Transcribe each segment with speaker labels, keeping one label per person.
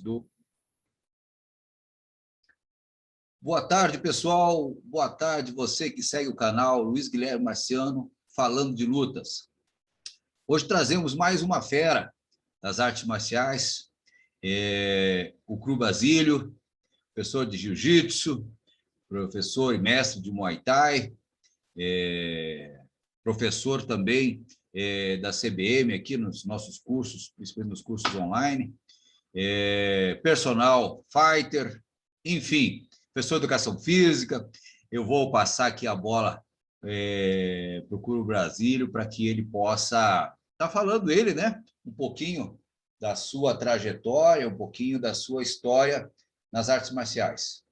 Speaker 1: do... Boa tarde, pessoal. Boa tarde, você que segue o canal Luiz Guilherme Marciano, falando de lutas. Hoje trazemos mais uma fera das artes marciais, o Cru Basílio, professor de jiu-jitsu, professor e mestre de Muay Thai, professor também da CBM aqui nos nossos cursos, principalmente nos cursos online, personal fighter, enfim, professor de educação física. Eu vou passar aqui a bola para o Cru Basílio para que ele possa estar falando né, um pouquinho da sua trajetória, um pouquinho da sua história nas artes marciais.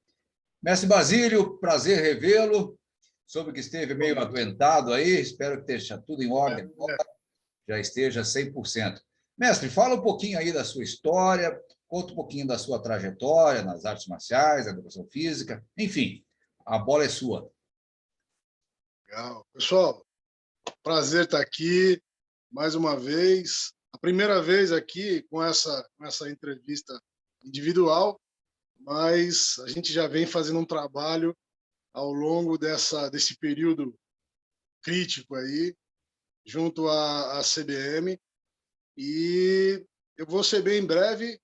Speaker 1: Mestre Basílio, prazer revê-lo. Soube que esteve meio adoentado aí, espero que esteja tudo em ordem, já esteja 100%. Mestre, fala um pouquinho aí da sua história, conta um pouquinho da sua trajetória nas artes marciais, na educação física, enfim, a bola é sua.
Speaker 2: Legal. Pessoal, prazer estar aqui mais uma vez. A primeira vez aqui com essa entrevista individual, mas a gente já vem fazendo um trabalho ao longo desse período crítico aí, junto à CBM, e eu vou ser bem breve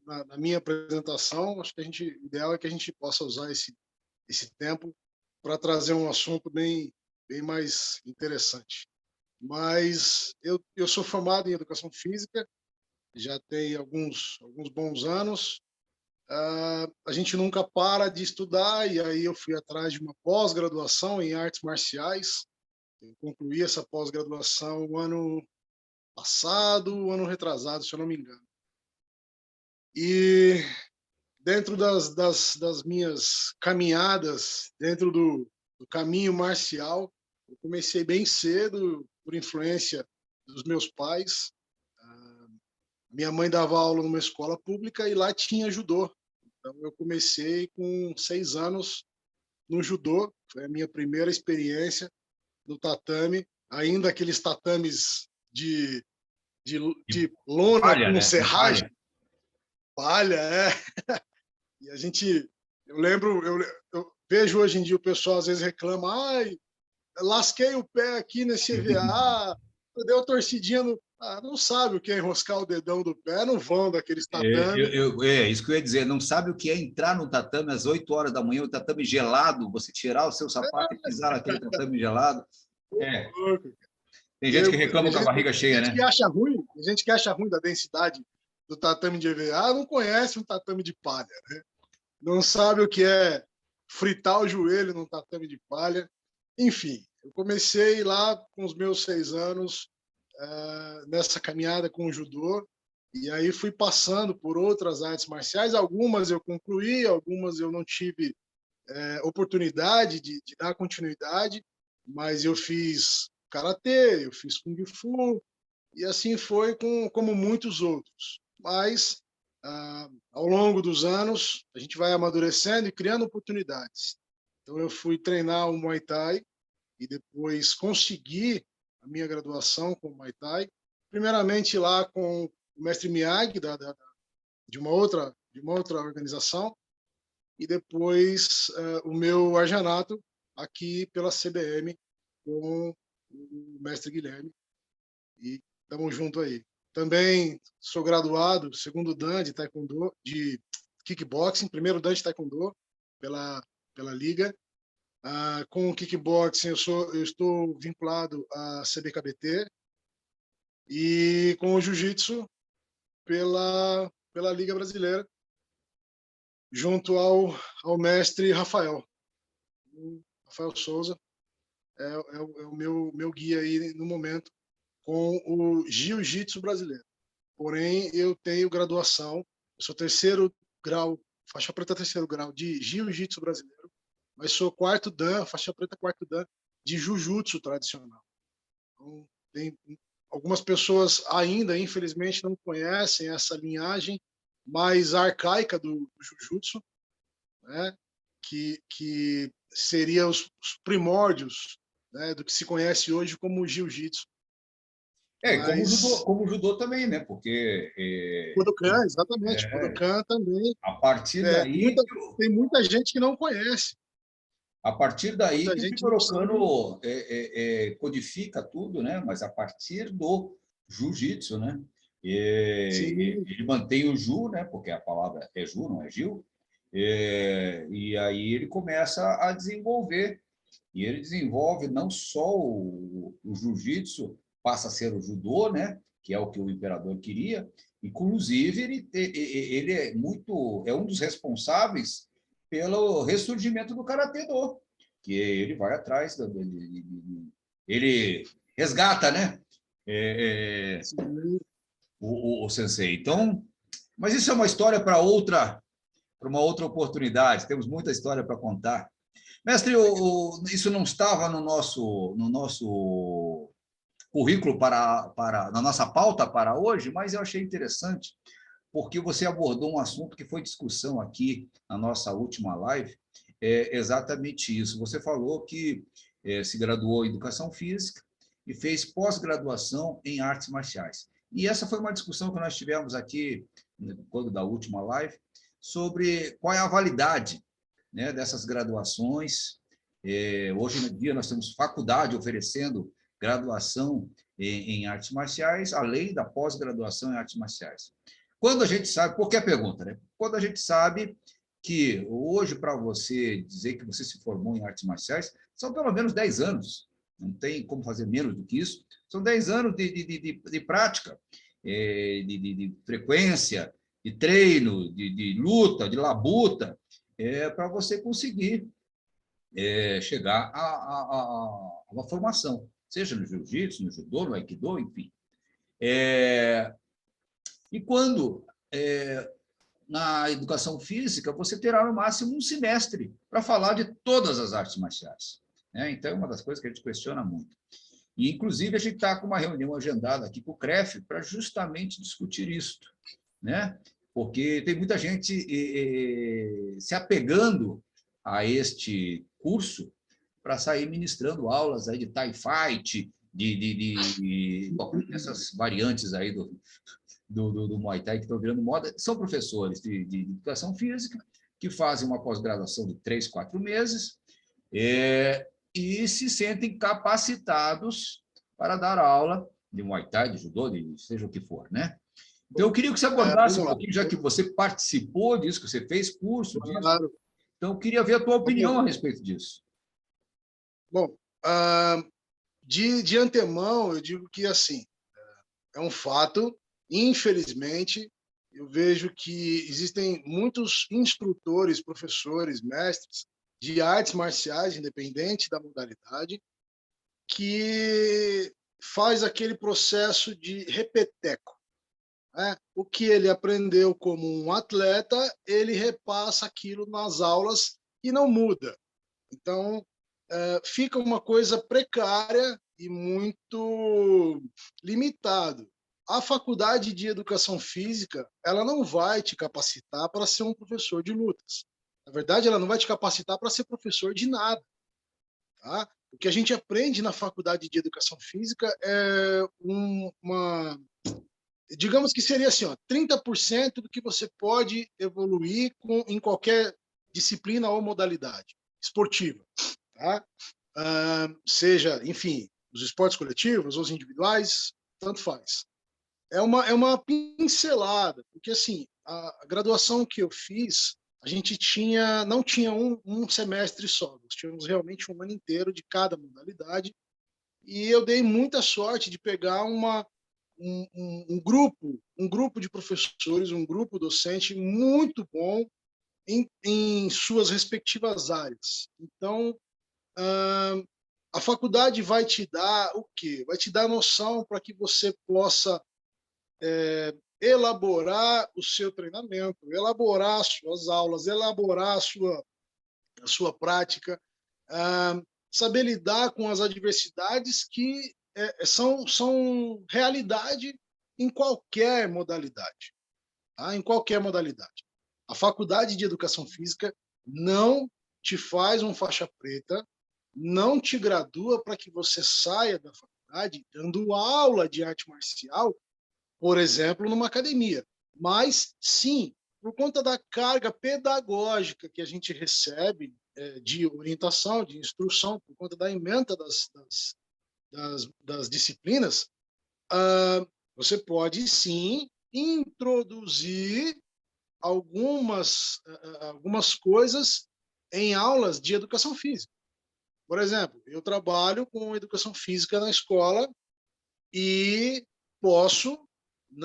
Speaker 2: na minha apresentação. Acho que o ideal é que a gente possa usar esse tempo para trazer um assunto bem mais interessante. Mas eu sou formado em educação física, já tem alguns bons anos. A gente nunca para de estudar, e aí eu fui atrás de uma pós-graduação em artes marciais. Eu concluí essa pós-graduação o ano passado, o ano retrasado, se eu não me engano. E dentro das minhas caminhadas, dentro do caminho marcial, eu comecei bem cedo, por influência dos meus pais. Minha mãe dava aula numa escola pública e lá tinha judô. Então, eu comecei com 6 anos no judô. Foi a minha primeira experiência no tatame, ainda aqueles tatames de lona
Speaker 1: palha,
Speaker 2: com
Speaker 1: né?
Speaker 2: serragem. Palha, é. E a gente... Eu lembro... Eu vejo hoje em dia o pessoal às vezes reclama: ai, lasquei o pé aqui nesse EVA, deu uma torcidinha no... não sabe o que é enroscar o dedão do pé no vão daqueles tatames.
Speaker 1: Isso que eu ia dizer, não sabe o que é entrar no tatame às 8 horas da manhã, o tatame gelado, você tirar o seu sapato e pisar naquele tatame gelado. Tem gente que reclama com a barriga cheia, né?
Speaker 2: Tem gente que acha ruim da densidade do tatame de EVA, não conhece um tatame de palha, né? Não sabe o que é fritar o joelho num tatame de palha. Enfim, eu comecei lá com os meus 6 anos, nessa caminhada com o judô, e aí fui passando por outras artes marciais. Algumas eu concluí, algumas eu não tive oportunidade de dar continuidade, mas eu fiz karatê, eu fiz kung fu, e assim foi como muitos outros. Mas ao longo dos anos a gente vai amadurecendo e criando oportunidades. Então eu fui treinar o Muay Thai e depois consegui a minha graduação com o Muay Thai, primeiramente lá com o mestre Miyagi de uma outra organização, e depois o meu arjanato aqui pela CBM com o mestre Guilherme, e estamos junto aí. Também sou graduado, segundo dan de taekwondo, de kickboxing, primeiro dan de taekwondo pela liga. Com o kickboxing eu estou vinculado à CBKBT, e com o jiu-jitsu pela Liga Brasileira, junto ao mestre Rafael. O Rafael Souza é o meu guia aí no momento com o jiu-jitsu brasileiro. Porém, eu tenho graduação, eu sou terceiro grau, faixa preta terceiro grau de jiu-jitsu brasileiro, mas sou quarto dan, faixa preta quarto dan de jiu-jitsu tradicional. Então, tem algumas pessoas ainda, infelizmente, não conhecem essa linhagem mais arcaica do jiu-jitsu, né? Que seria os primórdios, né, do que se conhece hoje como jiu-jitsu. Mas
Speaker 1: como o judô também, né? Porque
Speaker 2: Kodokan, exatamente,
Speaker 1: é,
Speaker 2: Kodokan também.
Speaker 1: a partir
Speaker 2: É,
Speaker 1: daí
Speaker 2: tem muita gente que não conhece,
Speaker 1: a partir daí
Speaker 2: muita
Speaker 1: que o
Speaker 2: gente não
Speaker 1: Jimoro
Speaker 2: sabe.
Speaker 1: Kano codifica tudo, né? Mas a partir do jiu-jitsu, né?
Speaker 2: Sim,
Speaker 1: Ele mantém o Ju, né? Porque a palavra é Ju, não é Gil. E aí ele começa a desenvolver. E ele desenvolve não só o jiu-jitsu, passa a ser o judô, né? Que é o que o imperador queria. Inclusive, ele é um dos responsáveis pelo ressurgimento do Karatê-Do, que ele vai atrás, ele resgata, né? É,
Speaker 2: sim.
Speaker 1: o sensei. Então, mas isso é uma história para uma outra oportunidade. Temos muita história para contar. Mestre, isso não estava no nosso currículo na nossa pauta para hoje, mas eu achei interessante porque você abordou um assunto que foi discussão aqui na nossa última live, exatamente isso. Você falou que se graduou em Educação Física e fez pós-graduação em Artes Marciais. E essa foi uma discussão que nós tivemos aqui, quando da última live, sobre qual é a validade, né, dessas graduações. Hoje em dia nós temos faculdade oferecendo graduação em artes marciais, além da pós-graduação em artes marciais. Quando a gente sabe, por que a pergunta, né? Quando a gente sabe que hoje, para você dizer que você se formou em artes marciais, são pelo menos 10 anos, não tem como fazer menos do que isso, são 10 anos de prática, de frequência, de treino, de luta, de labuta, para você conseguir chegar a uma formação, seja no jiu-jitsu, no judô, no aikido, enfim. E quando na educação física, você terá no máximo um semestre para falar de todas as artes marciais. Né? Então, é uma das coisas que a gente questiona muito. E, inclusive, a gente está com uma reunião agendada aqui com o CREF para justamente discutir isso. Né? Porque tem muita gente se apegando a este curso para sair ministrando aulas aí de Thai Fight, bom, essas variantes aí do Muay Thai que estão virando moda, são professores de educação física que fazem uma pós-graduação de 3, 4 meses e se sentem capacitados para dar aula de Muay Thai, de judô, de seja o que for, né? Então, eu queria que você abordasse um
Speaker 2: Vamos lá.
Speaker 1: pouquinho, já que você participou disso, que você fez curso disso.
Speaker 2: Claro.
Speaker 1: Então, eu queria ver a tua opinião
Speaker 2: Vamos
Speaker 1: a
Speaker 2: lá.
Speaker 1: respeito disso.
Speaker 2: Bom, de antemão, eu digo que, assim, é um fato, infelizmente, eu vejo que existem muitos instrutores, professores, mestres de artes marciais, independente da modalidade, que faz aquele processo de repeteco. Né? O que ele aprendeu como um atleta, ele repassa aquilo nas aulas e não muda. Então, fica uma coisa precária e muito limitado. A faculdade de educação física, ela não vai te capacitar para ser um professor de lutas. Na verdade, ela não vai te capacitar para ser professor de nada. Tá? O que a gente aprende na faculdade de educação física é digamos que seria assim, ó, 30% do que você pode evoluir em qualquer disciplina ou modalidade esportiva. Tá? Seja, enfim, os esportes coletivos, os individuais, tanto faz. É uma pincelada, porque assim, a graduação que eu fiz, a gente não tinha um semestre só, nós tínhamos realmente um ano inteiro de cada modalidade, e eu dei muita sorte de pegar um grupo de professores, um grupo docente muito bom em suas respectivas áreas. Então, a faculdade vai te dar o quê? Vai te dar noção para que você possa elaborar o seu treinamento, elaborar as suas aulas, elaborar a sua prática, saber lidar com as adversidades que são realidade em qualquer modalidade. Tá? Em qualquer modalidade. A faculdade de educação física não te faz um faixa preta, não te gradua para que você saia da faculdade faculdade dando aula de arte marcial, por exemplo, numa academia. Mas, sim, por conta da carga pedagógica que a gente recebe de orientação, de instrução, por conta da ementa das disciplinas, você pode, sim, introduzir algumas coisas em aulas de educação física. Por exemplo, eu trabalho com educação física na escola e posso,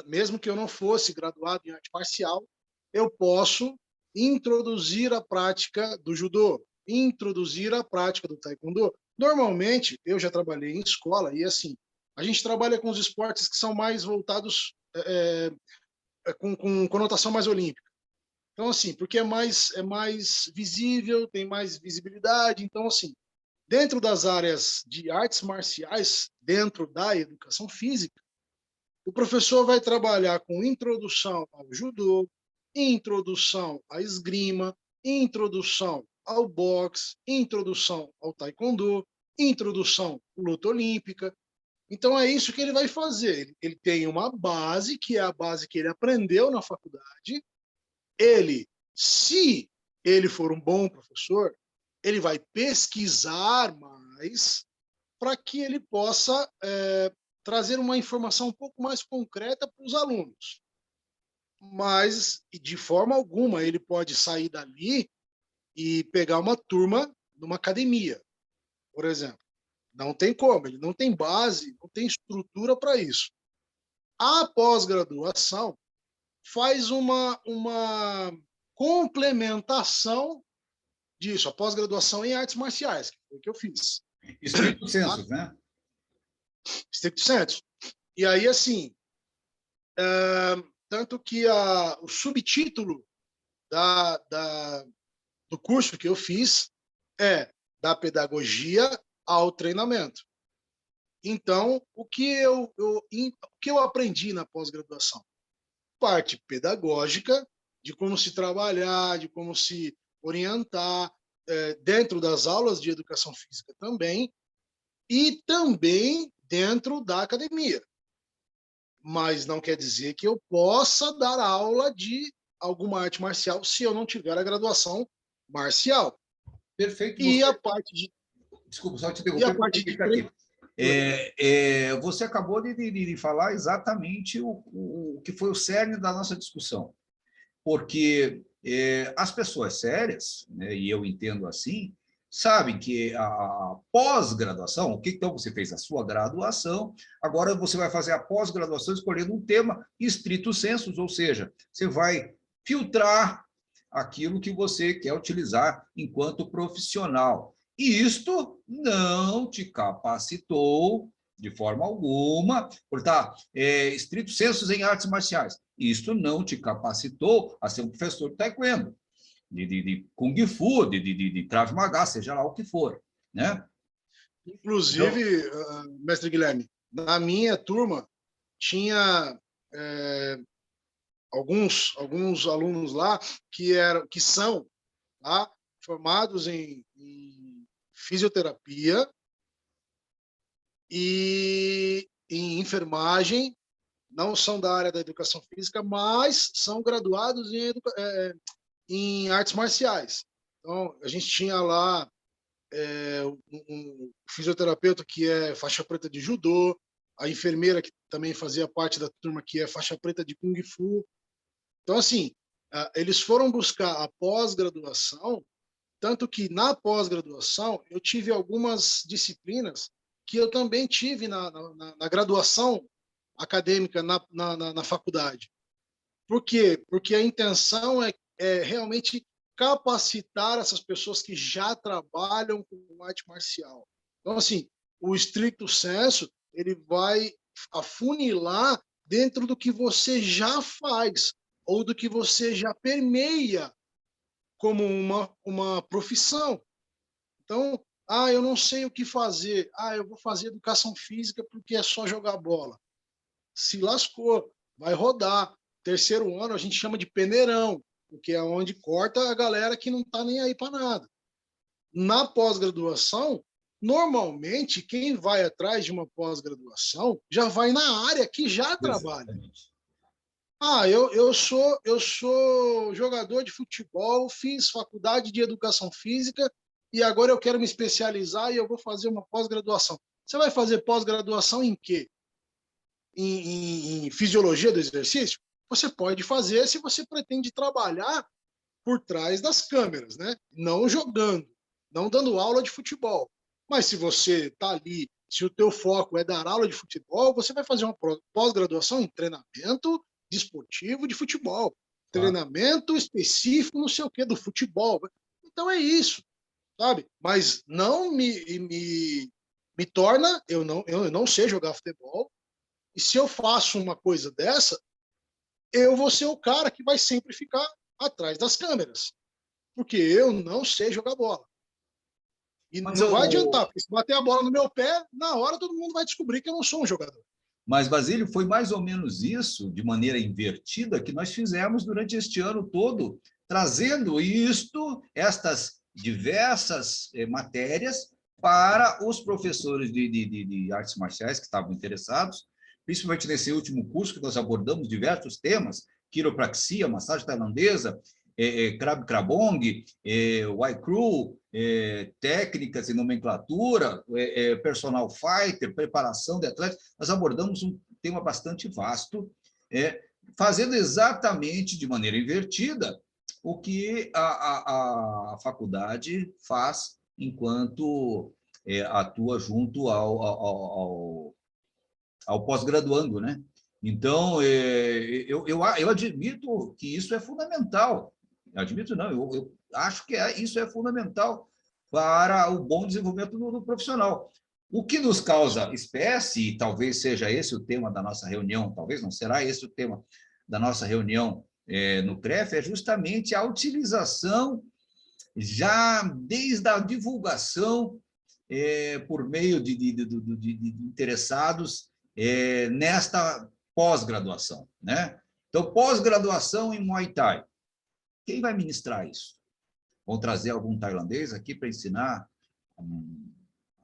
Speaker 2: mesmo que eu não fosse graduado em arte marcial, eu posso introduzir a prática do judô, introduzir a prática do taekwondo. Normalmente, eu já trabalhei em escola e, assim, a gente trabalha com os esportes que são mais voltados com conotação mais olímpica. Então, assim, porque é mais visível, tem mais visibilidade. Então, assim, dentro das áreas de artes marciais, dentro da educação física, o professor vai trabalhar com introdução ao judô, introdução à esgrima, introdução ao boxe, introdução ao taekwondo, introdução à luta olímpica. Então é isso que ele vai fazer. Ele tem uma base, que é a base que ele aprendeu na faculdade. Se ele for um bom professor, ele vai pesquisar mais para que ele possa trazer uma informação um pouco mais concreta para os alunos. Mas, de forma alguma, ele pode sair dali e pegar uma turma numa academia, por exemplo. Não tem como, ele não tem base, não tem estrutura para isso. A pós-graduação faz uma complementação disso, a pós-graduação em artes marciais, que foi o que eu fiz.
Speaker 1: Estrito sensu, né?
Speaker 2: Estricto sensu. E aí, assim, tanto que o subtítulo do curso que eu fiz é da pedagogia ao treinamento. Então, o que eu aprendi na pós-graduação? Parte pedagógica, de como se trabalhar, de como se orientar, dentro das aulas de educação física também, e também dentro da academia. Mas não quer dizer que eu possa dar aula de alguma arte marcial se eu não tiver a graduação marcial.
Speaker 1: Perfeito.
Speaker 2: E a parte de...
Speaker 1: Desculpa, só te
Speaker 2: E a
Speaker 1: interromper,
Speaker 2: parte
Speaker 1: porque
Speaker 2: de...
Speaker 1: está aqui. Você acabou de falar exatamente o que foi o cerne da nossa discussão. Porque as pessoas sérias, né, e eu entendo assim, sabem que a pós-graduação, então você fez a sua graduação, agora você vai fazer a pós-graduação escolhendo um tema estrito sensu, ou seja, você vai filtrar aquilo que você quer utilizar enquanto profissional. E isto não te capacitou de forma alguma, por estar estrito sensu em artes marciais. Isto não te capacitou a ser um professor de taekwondo, de kung fu, de krav maga, seja lá o que for, né?
Speaker 2: Inclusive, mestre Guilherme, na minha turma tinha alguns alunos lá que são formados em fisioterapia e em enfermagem, não são da área da educação física, mas são graduados em artes marciais. Então, a gente tinha lá um fisioterapeuta que é faixa preta de judô, a enfermeira que também fazia parte da turma que é faixa preta de kung fu. Então, assim, eles foram buscar a pós-graduação, tanto que na pós-graduação eu tive algumas disciplinas que eu também tive na graduação acadêmica na faculdade. Por quê? Porque a intenção é realmente capacitar essas pessoas que já trabalham com arte marcial. Então, assim, o stricto sensu, ele vai afunilar dentro do que você já faz ou do que você já permeia como uma profissão. Então, eu não sei o que fazer. Eu vou fazer educação física porque é só jogar bola. Se lascou, vai rodar. Terceiro ano a gente chama de peneirão, porque é onde corta a galera que não está nem aí para nada. Na pós-graduação, Normalmente, quem vai atrás de uma pós-graduação já vai na área que já trabalha.
Speaker 1: Exatamente.
Speaker 2: Ah, eu sou jogador de futebol, fiz faculdade de educação física e agora eu quero me especializar e eu vou fazer uma pós-graduação. Você vai fazer pós-graduação em quê? Em fisiologia do exercício? Você pode fazer se você pretende trabalhar por trás das câmeras, né? Não jogando, não dando aula de futebol. Mas se você está ali, se o teu foco é dar aula de futebol, você vai fazer uma pós-graduação em treinamento desportivo de futebol,
Speaker 1: Claro.
Speaker 2: treinamento específico, não sei o que, do futebol. Então é isso, sabe? Mas não me torna, eu não sei jogar futebol, e se eu faço uma coisa dessa, eu vou ser o cara que vai sempre ficar atrás das câmeras, porque eu não sei jogar bola. E
Speaker 1: Mas,
Speaker 2: não vai adiantar, porque se bater a bola no meu pé, na hora todo mundo vai descobrir que eu não sou um jogador.
Speaker 1: mas, Basílio, foi mais ou menos isso, de maneira invertida, que nós fizemos durante este ano todo, trazendo estas diversas matérias para os professores de artes marciais que estavam interessados, principalmente nesse último curso que nós abordamos diversos temas, quiropraxia, massagem tailandesa, Krav Krabong, Wai Kru, técnicas e nomenclatura, personal fighter, preparação de atletas. Nós abordamos um tema bastante vasto, fazendo exatamente de maneira invertida o que a faculdade faz enquanto atua junto ao pós-graduando, né? Então, eu admito que isso é fundamental. Admito não, eu acho que isso é fundamental para o bom desenvolvimento do profissional. O que nos causa espécie, e talvez seja esse o tema da nossa reunião, talvez não será esse o tema da nossa reunião no CREF, é justamente a utilização, já desde a divulgação, por meio de interessados nesta pós-graduação, né? Então, pós-graduação em Muay Thai. Quem vai ministrar isso? Vão trazer algum tailandês aqui para ensinar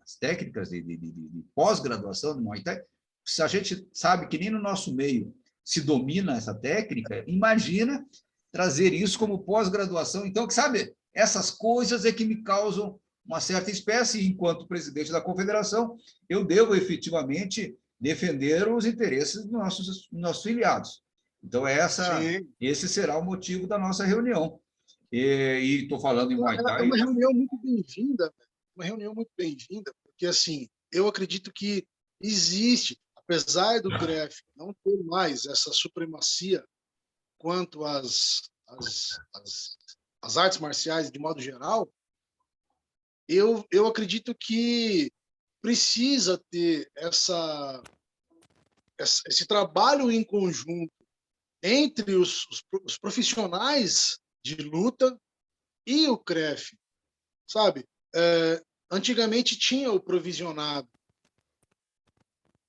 Speaker 1: as técnicas de pós-graduação de Muay Thai? Se a gente sabe que nem no nosso meio se domina essa técnica, imagina trazer isso como pós-graduação. Então, sabe, essas coisas é que me causam uma certa espécie, e enquanto presidente da confederação, eu devo efetivamente defender os interesses dos nossos filiados. Então, esse será o motivo da nossa reunião. E estou falando em Muay
Speaker 2: É
Speaker 1: Thai.
Speaker 2: uma reunião muito bem-vinda, uma reunião muito bem-vinda, porque assim, eu acredito que existe, apesar do CREF não ter mais essa supremacia quanto às artes marciais de modo geral, eu acredito que precisa ter esse trabalho em conjunto entre os profissionais de luta e o CREF, sabe? Antigamente tinha o provisionado,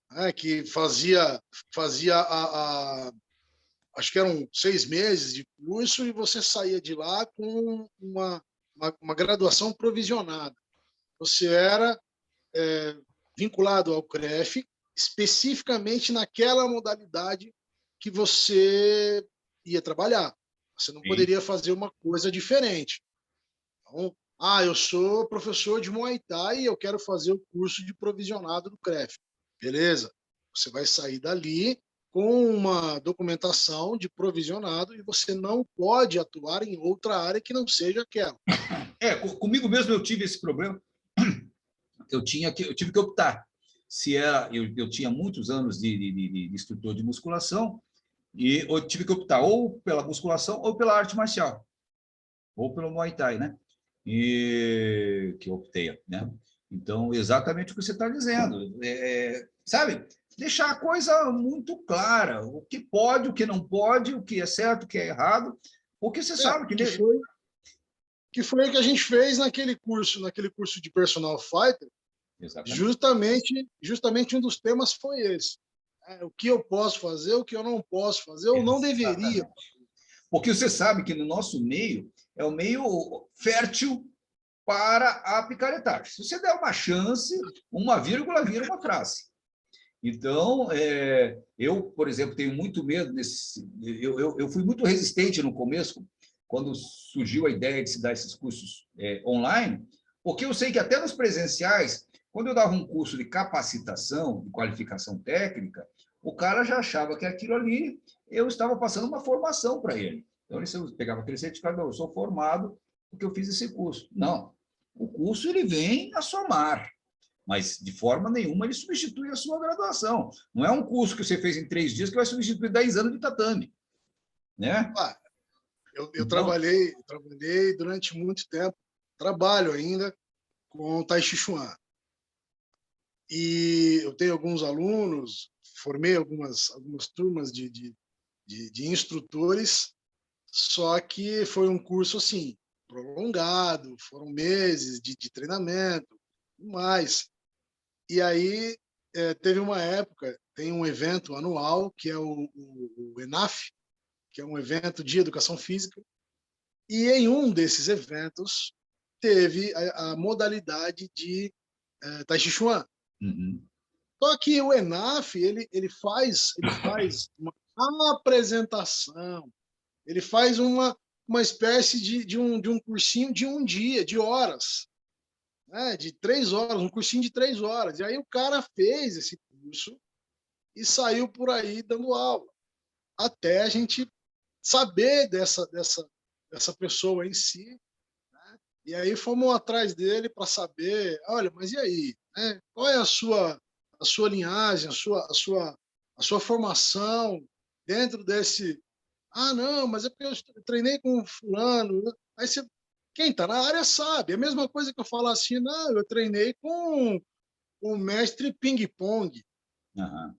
Speaker 2: né, que fazia acho que eram 6 meses de curso e você saía de lá com uma graduação provisionada. Você era vinculado ao CREF especificamente naquela modalidade que você ia trabalhar. Você não poderia fazer uma coisa diferente. Então, eu sou professor de Muay Thai e eu quero fazer o curso de provisionado do CREF. Beleza. Você vai sair dali com uma documentação de provisionado e você não pode atuar em outra área que não seja aquela.
Speaker 1: Comigo mesmo eu tive esse problema. Eu tive que optar. Eu tinha muitos anos de instrutor de musculação e eu tive que optar ou pela musculação ou pela arte marcial, ou pelo Muay Thai, né? E que eu optei, né? Então, exatamente o que você está dizendo. Sabe? Deixar a coisa muito clara. O que pode, o que não pode, o que é certo, o que é errado. Porque você sabe que
Speaker 2: foi o que a gente fez naquele curso de personal fighter. Justamente um dos temas foi esse. O que eu posso fazer, o que eu não posso fazer, ou não deveria.
Speaker 1: Porque você sabe que no nosso meio é um meio fértil para a picaretagem. Se você der uma chance, uma vírgula vira uma frase. Então, eu, por exemplo, tenho muito medo nesse. Eu fui muito resistente no começo, quando surgiu a ideia de se dar esses cursos online, porque eu sei que até nos presenciais, quando eu dava um curso de capacitação, de qualificação técnica, o cara já achava que aquilo ali eu estava passando uma formação para ele. Então, ele pegava aquele certificado, eu sou formado porque eu fiz esse curso. Não, o curso ele vem a somar, mas de forma nenhuma ele substitui a sua graduação. Não é um curso que você fez em 3 dias que vai substituir 10 anos de tatame, né?
Speaker 2: Ah, eu
Speaker 1: Então,
Speaker 2: trabalhei durante muito tempo, trabalho ainda com Tai Chi Chuan. E eu tenho alguns alunos, formei algumas turmas de instrutores, só que foi um curso assim, prolongado, foram meses de treinamento, mais. E aí teve uma época, tem um evento anual, que é o ENAF, que é um evento de educação física, e em um desses eventos teve a modalidade de Tai Chi Chuan.
Speaker 1: uhum.
Speaker 2: Só que o ENAF, ele faz uma apresentação, ele faz uma espécie de um cursinho de um dia, de horas, né? De 3 horas, um cursinho de 3 horas. E aí o cara fez esse curso e saiu por aí dando aula, até a gente saber dessa pessoa em si, né? E aí fomos atrás dele para saber, olha, mas e aí, né? Qual é a sua linhagem, a sua formação dentro desse. Ah, não, mas é porque eu treinei com fulano. Aí você, quem está na área sabe. É a mesma coisa que eu falar assim, não, eu treinei com o mestre ping-pong.
Speaker 1: Uhum.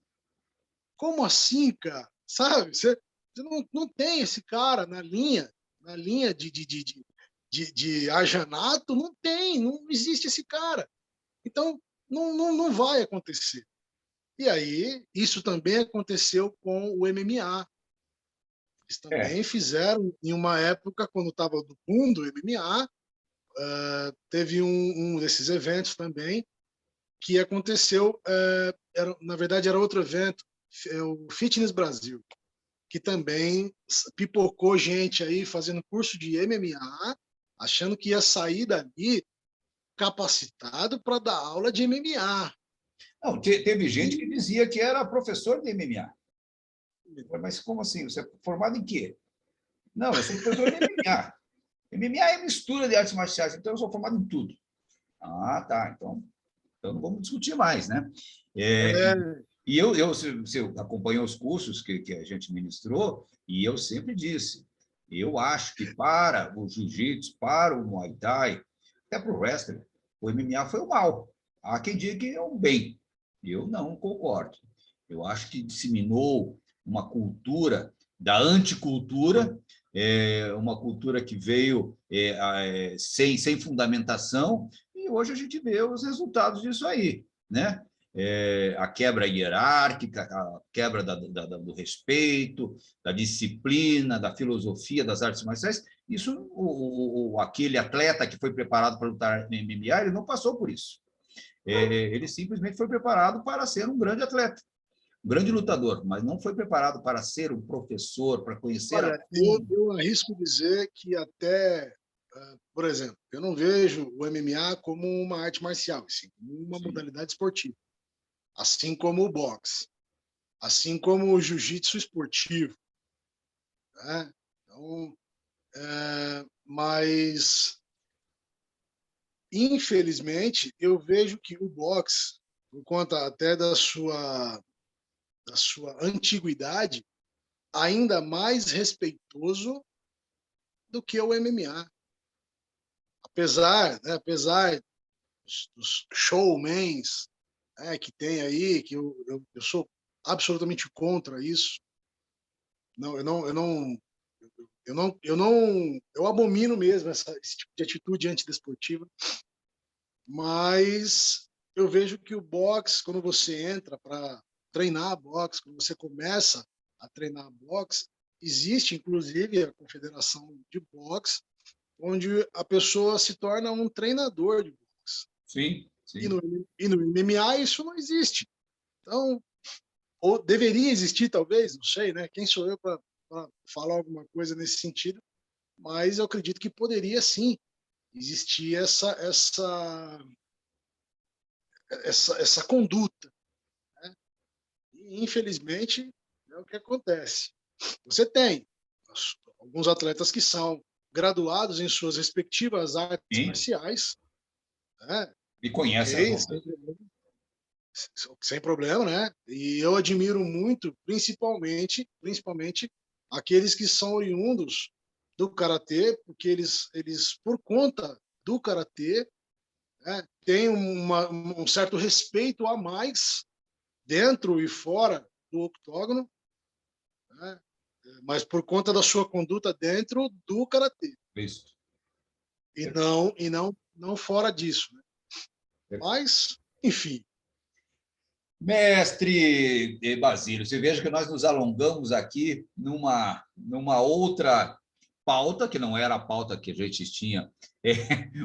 Speaker 2: Como assim, cara? Sabe? Você não tem esse cara na linha de Ajanato, não tem, não existe esse cara. Então, não vai acontecer. E aí, isso também aconteceu com o MMA. Eles
Speaker 1: É,
Speaker 2: também fizeram, em uma época, quando estava no boom do MMA, teve um desses eventos também, que aconteceu, na verdade era outro evento, o Fitness Brasil, que também pipocou gente aí fazendo curso de MMA, achando que ia sair dali capacitado para dar aula de MMA.
Speaker 1: não, teve gente que
Speaker 2: E,
Speaker 1: dizia que era professor de MMA. Mas como assim? Você é formado em quê? Não, eu sou professor de MMA. MMA é mistura de artes marciais, então eu sou formado em tudo. Ah, tá. Então não vamos discutir mais, né? É,
Speaker 2: é,
Speaker 1: e você acompanhou os cursos que a gente ministrou, e eu sempre disse, eu acho que para o jiu-jitsu, para o Muay Thai, até para o wrestling, o MMA foi o mal. Há quem diga que é um bem. Eu não concordo. Eu acho que disseminou uma cultura da anticultura, uma cultura que veio sem fundamentação, e hoje a gente vê os resultados disso aí, né? A quebra hierárquica, a quebra do respeito, da disciplina, da filosofia das artes marciais. Isso, aquele atleta que foi preparado para lutar em MMA, ele não passou por isso. Ele simplesmente foi preparado para ser um grande atleta, um grande lutador, mas não foi preparado para ser um professor, para conhecer a
Speaker 2: olha, eu,
Speaker 1: fundo.
Speaker 2: eu arrisco dizer que até, por exemplo, eu não vejo o MMA como uma arte marcial, assim, como uma
Speaker 1: Sim.
Speaker 2: modalidade esportiva, assim como o boxe, assim como o jiu-jitsu esportivo, né? Então, mas infelizmente eu vejo que o boxe, por conta até da sua antiguidade, ainda mais respeitoso do que o MMA. Apesar dos showmans, né, que tem aí, que eu sou absolutamente contra isso. Não, eu abomino mesmo esse tipo de atitude antidesportiva, mas eu vejo que o boxe, quando você entra para treinar boxe, quando você começa a treinar boxe, existe inclusive a Confederação de Boxe, onde a pessoa se torna um treinador de boxe.
Speaker 1: Sim,
Speaker 2: E
Speaker 1: sim.
Speaker 2: no MMA isso não existe. Então, ou deveria existir, talvez, não sei, né? Quem sou eu para falar alguma coisa nesse sentido? Mas eu acredito que poderia sim existir essa conduta, né? E, infelizmente, é o que acontece. Você tem alguns atletas que são graduados em suas respectivas artes
Speaker 1: Sim.
Speaker 2: marciais, né?
Speaker 1: E conhece as
Speaker 2: Ok,
Speaker 1: outras.
Speaker 2: sem problema, né? E eu admiro muito, principalmente aqueles que são oriundos do karatê, porque eles por conta do karatê, né, têm um certo respeito a mais dentro e fora do octógono, né? Mas por conta da sua conduta dentro do karatê
Speaker 1: Isso.
Speaker 2: e não fora disso, né? Mas, enfim.
Speaker 1: Mestre Basílio, você veja que nós nos alongamos aqui numa outra pauta, que não era a pauta que a gente tinha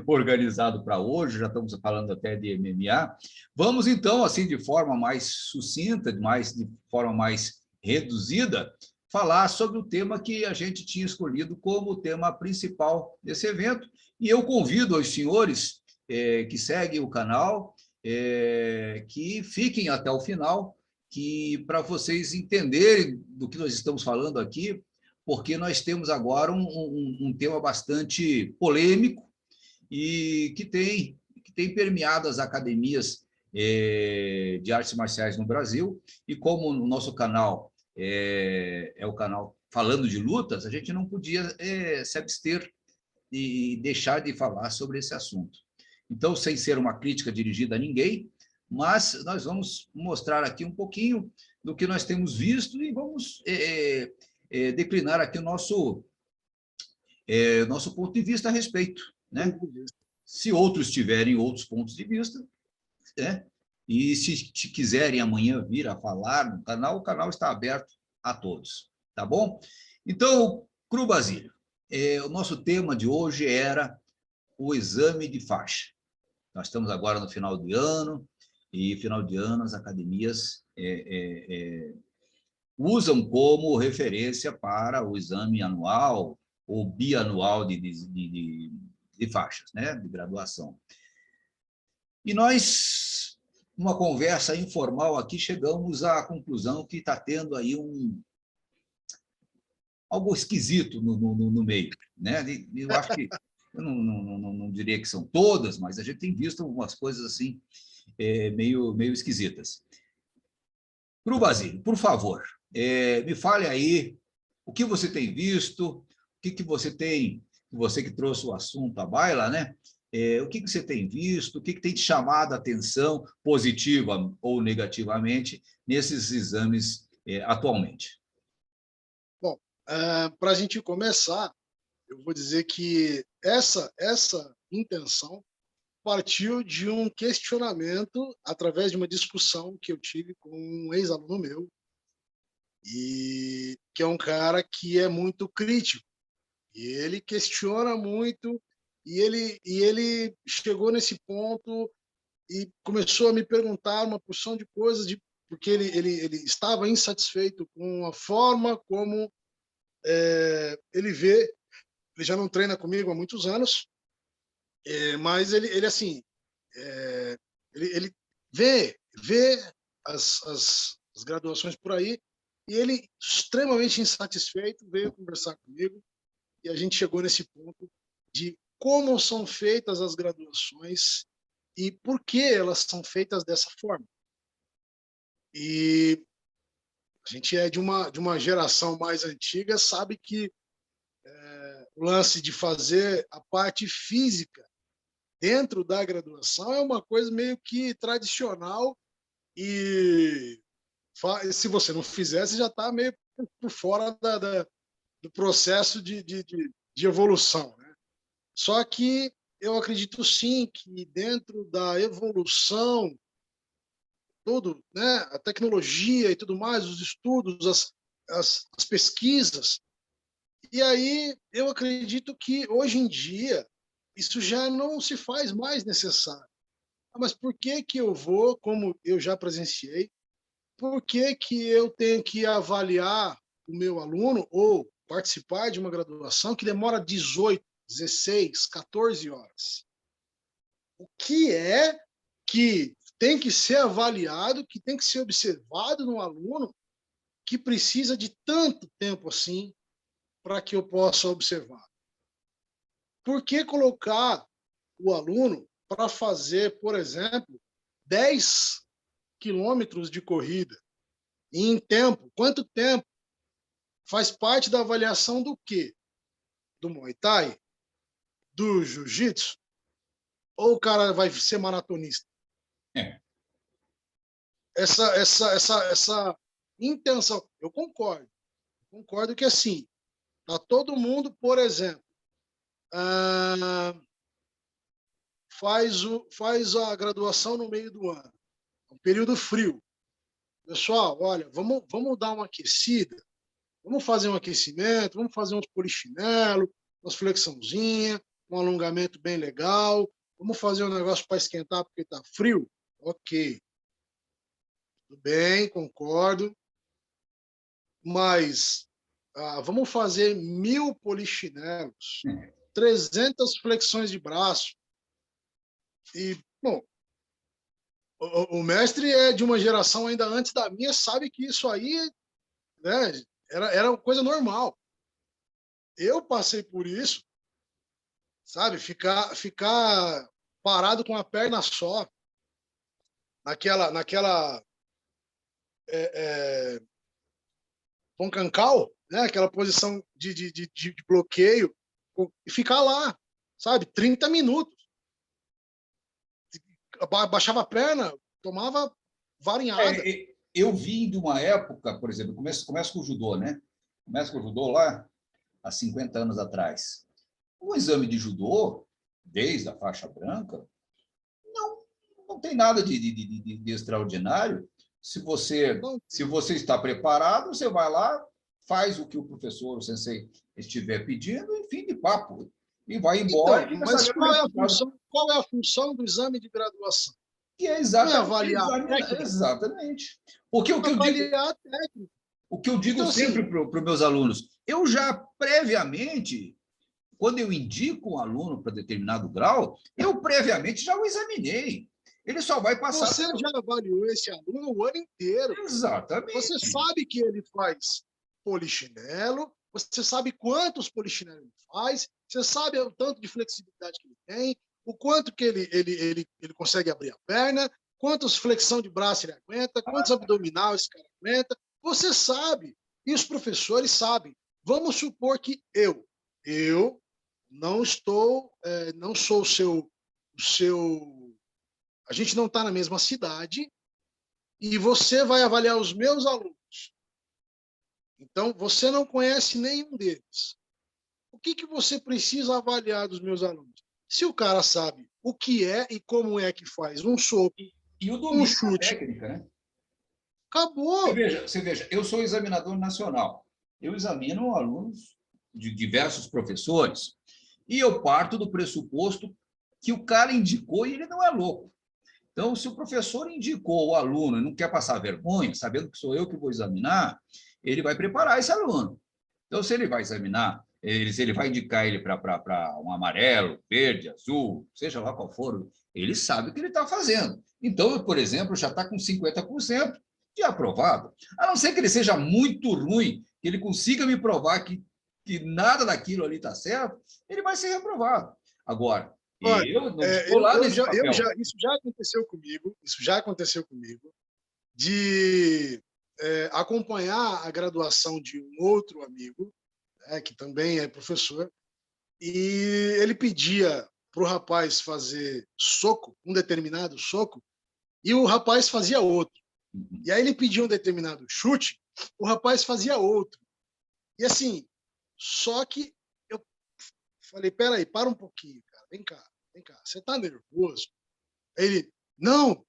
Speaker 1: organizado para hoje, já estamos falando até de MMA. Vamos, então, assim, de forma mais sucinta, de forma mais reduzida, falar sobre o tema que a gente tinha escolhido como tema principal desse evento. E eu convido os senhores que seguem o canal que fiquem até o final, que para vocês entenderem do que nós estamos falando aqui, porque nós temos agora um tema bastante polêmico e que tem permeado as academias de artes marciais no Brasil, e como o nosso canal é o canal falando de lutas, a gente não podia se abster e deixar de falar sobre esse assunto. Então, sem ser uma crítica dirigida a ninguém, mas nós vamos mostrar aqui um pouquinho do que nós temos visto e vamos declinar aqui o nosso ponto de vista a respeito, né? Se outros tiverem outros pontos de vista, né? E se quiserem amanhã vir a falar no canal, o canal está aberto a todos, tá bom? Então, Cru Basílio, o nosso tema de hoje era o exame de faixa. Nós estamos agora no final de ano, e final de ano as academias usam como referência para o exame anual ou bianual de faixas, né, de graduação. E nós, numa conversa informal aqui, chegamos à conclusão que está tendo aí algo esquisito no meio, né? Eu acho que eu não diria que são todas, mas a gente tem visto algumas coisas assim meio esquisitas. Para o Basílio, por favor, me fale aí o que você tem visto, o que você tem, você que trouxe o assunto à baila, né? O que você tem visto, o que tem te chamado a atenção, positiva ou negativamente, nesses exames atualmente?
Speaker 2: Bom, para a gente começar, eu vou dizer que essa intenção partiu de um questionamento através de uma discussão que eu tive com um ex-aluno meu, e que é um cara que é muito crítico, e ele questiona muito, e ele chegou nesse ponto e começou a me perguntar uma porção de coisas, porque ele estava insatisfeito com a forma como ele vê. Ele já não treina comigo há muitos anos, mas ele assim, ele vê as graduações por aí, e ele, extremamente insatisfeito, veio conversar comigo, e a gente chegou nesse ponto de como são feitas as graduações e por que elas são feitas dessa forma. E a gente é de uma geração mais antiga, sabe que o lance de fazer a parte física dentro da graduação é uma coisa meio que tradicional, e se você não fizer, você já está meio por fora do processo de evolução, né? Só que eu acredito sim que dentro da evolução, tudo, né, a tecnologia e tudo mais, os estudos, as pesquisas, E aí eu acredito que hoje em dia isso já não se faz mais necessário. Mas por que que eu vou, como eu já presenciei, por que que eu tenho que avaliar o meu aluno ou participar de uma graduação que demora 18, 16, 14 horas? O que é que tem que ser avaliado, que tem que ser observado no aluno que precisa de tanto tempo assim para que eu possa observar? Por que colocar o aluno para fazer, por exemplo, 10 quilômetros de corrida? E em tempo, quanto tempo? Faz parte da avaliação do quê? Do Muay Thai? Do Jiu-Jitsu? Ou o cara vai ser maratonista?
Speaker 1: É.
Speaker 2: Essa intenção, eu concordo. Concordo que assim, tá todo mundo, por exemplo, faz a graduação no meio do ano, um período frio. Pessoal, olha, vamos dar uma aquecida, vamos fazer um aquecimento, vamos fazer uns polichinelo, umas flexãozinhas, um alongamento bem legal, vamos fazer um negócio para esquentar porque está frio? Ok, tudo bem, concordo, mas vamos fazer 1000 polichinelos, 300 flexões de braço. E, bom, o mestre é de uma geração ainda antes da minha, sabe que isso aí, né, era uma coisa normal. Eu passei por isso, sabe? Ficar parado com a perna só, naquela poncancal, né? Aquela posição de bloqueio, e ficar lá, sabe? 30 minutos. Baixava a perna, tomava varinhada.
Speaker 1: Eu vim de uma época, por exemplo, começo com o judô, né? Começo com o judô lá há 50 anos atrás. O exame de judô, desde a faixa branca, não tem nada de extraordinário. Se você está preparado, você vai lá, faz o que o professor, o sensei, estiver pedindo, e fim de papo. E vai embora.
Speaker 2: Então, mas qual é a função do exame de graduação?
Speaker 1: Que é
Speaker 2: Não é
Speaker 1: exatamente
Speaker 2: avaliar a
Speaker 1: examinar.
Speaker 2: técnica?
Speaker 1: Exatamente. Porque
Speaker 2: Avaliar a técnica.
Speaker 1: o que eu digo
Speaker 2: Então,
Speaker 1: sempre
Speaker 2: assim,
Speaker 1: para os meus alunos, eu já previamente, quando eu indico um aluno para determinado grau, eu previamente já o examinei. Ele só vai passar.
Speaker 2: você já avaliou esse aluno o ano inteiro.
Speaker 1: Exatamente.
Speaker 2: Você sabe que ele faz polichinelo, você sabe quantos polichinelos ele faz, você sabe o tanto de flexibilidade que ele tem, o quanto que ele consegue abrir a perna, quantas flexão de braço ele aguenta, quantos abdominal esse cara aguenta. Você sabe, e os professores sabem. Vamos supor que eu não sou o seu, a gente não está na mesma cidade, e você vai avaliar os meus alunos. Então, você não conhece nenhum deles. O que você precisa avaliar dos meus alunos? Se o cara sabe o que é e como é que faz um soco,
Speaker 1: E o
Speaker 2: um
Speaker 1: domínio da
Speaker 2: chute,
Speaker 1: técnica, né?
Speaker 2: acabou.
Speaker 1: Você veja, eu sou examinador nacional. Eu examino alunos de diversos professores e eu parto do pressuposto que o cara indicou e ele não é louco. Então, se o professor indicou o aluno e não quer passar vergonha, sabendo que sou eu que vou examinar, ele vai preparar esse aluno. Então, se ele vai examinar, se ele vai indicar ele para um amarelo, verde, azul, seja lá qual for, ele sabe o que ele está fazendo. Então, por exemplo, já está com 50% de aprovado. A não ser que ele seja muito ruim, que ele consiga me provar que nada daquilo ali está certo, ele vai ser reprovado. Agora,
Speaker 2: Olha,
Speaker 1: eu não estou lá nesse papel.
Speaker 2: isso já aconteceu comigo, de acompanhar a graduação de um outro amigo, que também é professor, e ele pedia para o rapaz fazer soco, um determinado soco, e o rapaz fazia outro. E aí ele pedia um determinado chute, o rapaz fazia outro. E assim, só que eu falei, peraí, para um pouquinho, cara, vem cá, você tá nervoso? Ele, não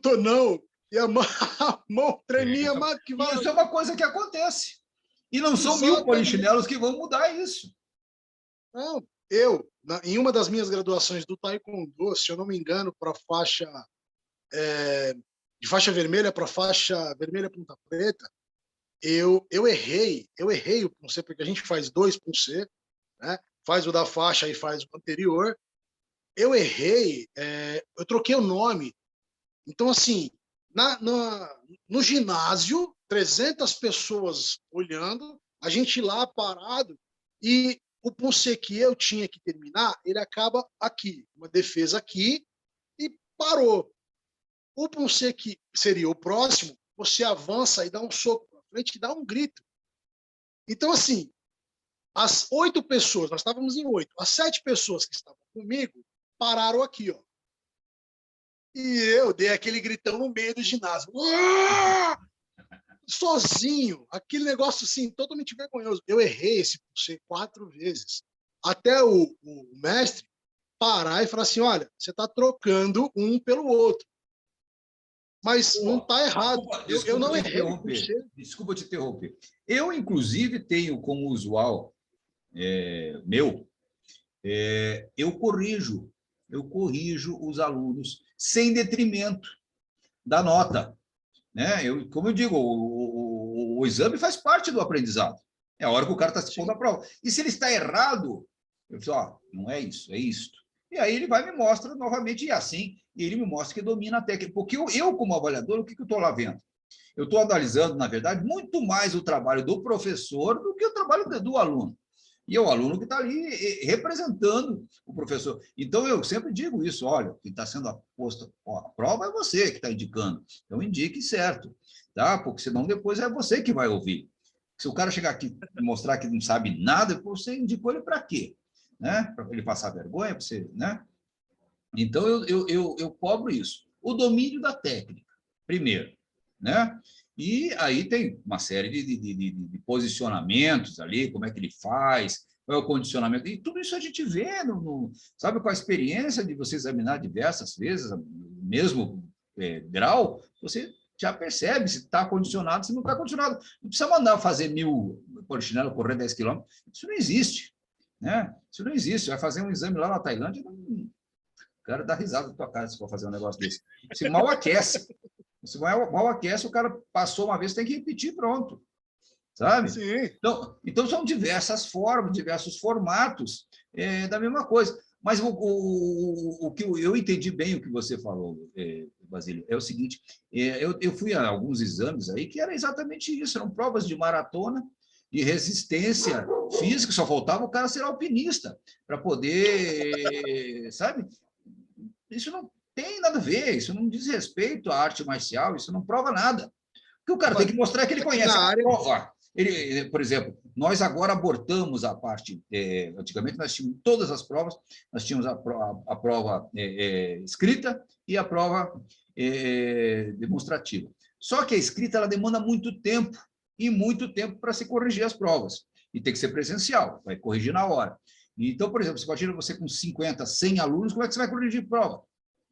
Speaker 2: tô não. E a mão tremia mais que
Speaker 1: E
Speaker 2: vai.
Speaker 1: isso é uma coisa que acontece. E não são 1000 polichinelos que vão mudar isso.
Speaker 2: Não, em uma das minhas graduações do Taekwondo, se eu não me engano, para de faixa vermelha para faixa vermelha ponta preta, eu errei o Poncê, porque a gente faz 2 Poncê, né? Faz o da faixa e faz o anterior. Eu errei, eu troquei o nome. Então, assim, no ginásio, 300 pessoas olhando, a gente lá parado, e o Poncê que eu tinha que terminar, ele acaba aqui, uma defesa aqui, e parou. O Poncê que seria o próximo, você avança e dá um soco para frente e dá um grito. Então, assim, as 8 pessoas, nós estávamos em 8, as 7 pessoas que estavam comigo pararam aqui, ó. E eu dei aquele gritão no meio do ginásio. Sozinho, aquele negócio assim, totalmente vergonhoso. Eu errei esse Poncê 4 vezes. Até o mestre parar e falar assim: olha, você está trocando um pelo outro. Mas não está errado.
Speaker 1: Desculpa,
Speaker 2: eu não errei.
Speaker 1: Desculpa te interromper. Eu, inclusive, tenho como usual meu, eu corrijo os alunos sem detrimento da nota. Né? Como eu digo, o exame faz parte do aprendizado. É a hora que o cara está se pondo à prova. E se ele está errado, eu falo, não é isso, é isto. E aí ele vai e me mostra novamente, e assim, e ele me mostra que domina a técnica. Porque eu como avaliador, o que eu estou lá vendo? Eu estou analisando, na verdade, muito mais o trabalho do professor do que o trabalho do aluno. E é o aluno que está ali representando o professor. Então, eu sempre digo isso, olha, quem está sendo posto a prova é você que está indicando. Então, indique certo, tá? Porque senão depois é você que vai ouvir. Se o cara chegar aqui e mostrar que não sabe nada, você indicou ele para quê? Né? Para ele passar vergonha, para você, né? Então, eu cobro isso. O domínio da técnica, primeiro, né? E aí tem uma série de posicionamentos ali, como é que ele faz, qual é o condicionamento, e tudo isso a gente vê, sabe, com a experiência de você examinar diversas vezes, mesmo grau, você já percebe se está condicionado, se não está condicionado. Não precisa mandar fazer 1000 polichinelo correr 10 quilômetros, isso não existe. Né? Isso não existe. Você vai fazer um exame lá na Tailândia, o cara dá risada da tua cara se for fazer um negócio desse. Você mal aquece. Você mal aquece, o cara passou uma vez, tem que repetir, pronto. Sabe?
Speaker 2: Sim.
Speaker 1: Então são diversas formas, diversos formatos da mesma coisa. Mas o que eu entendi bem o que você falou, Basílio, é o seguinte, eu fui a alguns exames aí que era exatamente isso, eram provas de maratona, de resistência física, só faltava o cara ser alpinista para poder, sabe? Isso não tem nada a ver, isso não diz respeito à arte marcial, isso não prova nada. O que o cara tem que mostrar é que ele conhece a prova. Por exemplo, nós agora abortamos a parte. Antigamente, nós tínhamos todas as provas, nós tínhamos a prova escrita e a prova demonstrativa. Só que a escrita ela demanda muito tempo, e muito tempo para se corrigir as provas. E tem que ser presencial, vai corrigir na hora. Então, por exemplo, você imagina você com 50, 100 alunos, como é que você vai corrigir prova?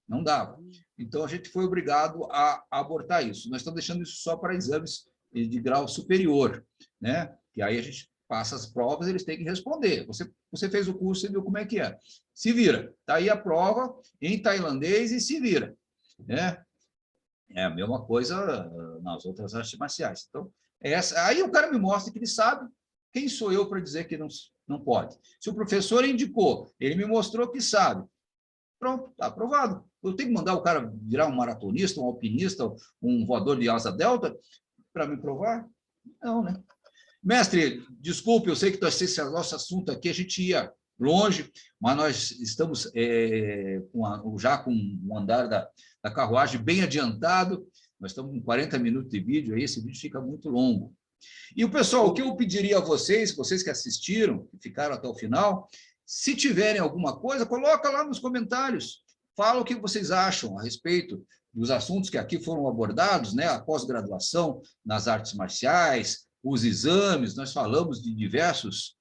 Speaker 1: Não dava. Então, a gente foi obrigado a abortar isso. Nós estamos deixando isso só para exames de grau superior, né? Que aí a gente passa as provas, eles têm que responder. Você fez o curso, você viu como é que é. Se vira. Está aí a prova em tailandês e se vira. Né? É a mesma coisa nas outras artes marciais. Então, aí o cara me mostra que ele sabe. Quem sou eu para dizer que não pode? Se o professor indicou, ele me mostrou que sabe. Pronto, está aprovado. Eu tenho que mandar o cara virar um maratonista, um alpinista, um voador de asa delta para me provar? Não, né? Mestre, desculpe, eu sei que esse nosso assunto aqui, a gente ia longe, mas nós estamos já com o andar da carruagem bem adiantado, nós estamos com 40 minutos de vídeo, aí esse vídeo fica muito longo. E o pessoal, o que eu pediria a vocês que assistiram, que ficaram até o final, se tiverem alguma coisa, coloca lá nos comentários, fala o que vocês acham a respeito dos assuntos que aqui foram abordados, né? A pós-graduação nas artes marciais, os exames, nós falamos de diversos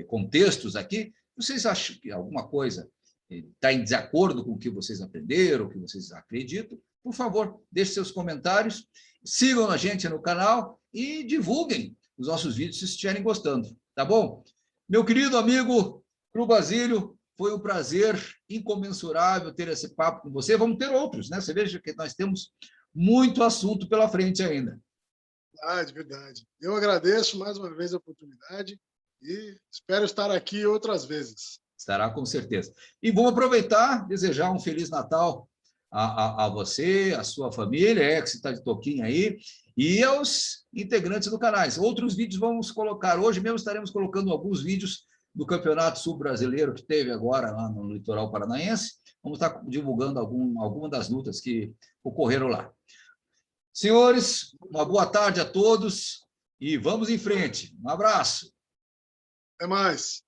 Speaker 1: contextos aqui. Vocês acham que alguma coisa está em desacordo com o que vocês aprenderam, o que vocês acreditam? Por favor, deixe seus comentários sigam a gente no canal e divulguem os nossos vídeos se estiverem gostando, tá bom? Meu querido amigo Cru Basílio, foi um prazer incomensurável ter esse papo com você. Vamos ter outros, né? Você veja que nós temos muito assunto pela frente ainda.
Speaker 2: Verdade, verdade. Eu agradeço mais uma vez a oportunidade e espero estar aqui outras vezes.
Speaker 1: Estará com certeza. E vamos aproveitar, desejar um Feliz Natal a você, a sua família, que você está de toquinho aí, e aos integrantes do canal. Outros vídeos vamos colocar. Hoje mesmo estaremos colocando alguns vídeos do Campeonato Sul Brasileiro que teve agora lá no litoral paranaense. Vamos estar divulgando alguma das lutas que ocorreram lá. Senhores, uma boa tarde a todos e vamos em frente. Um abraço.
Speaker 2: Até mais.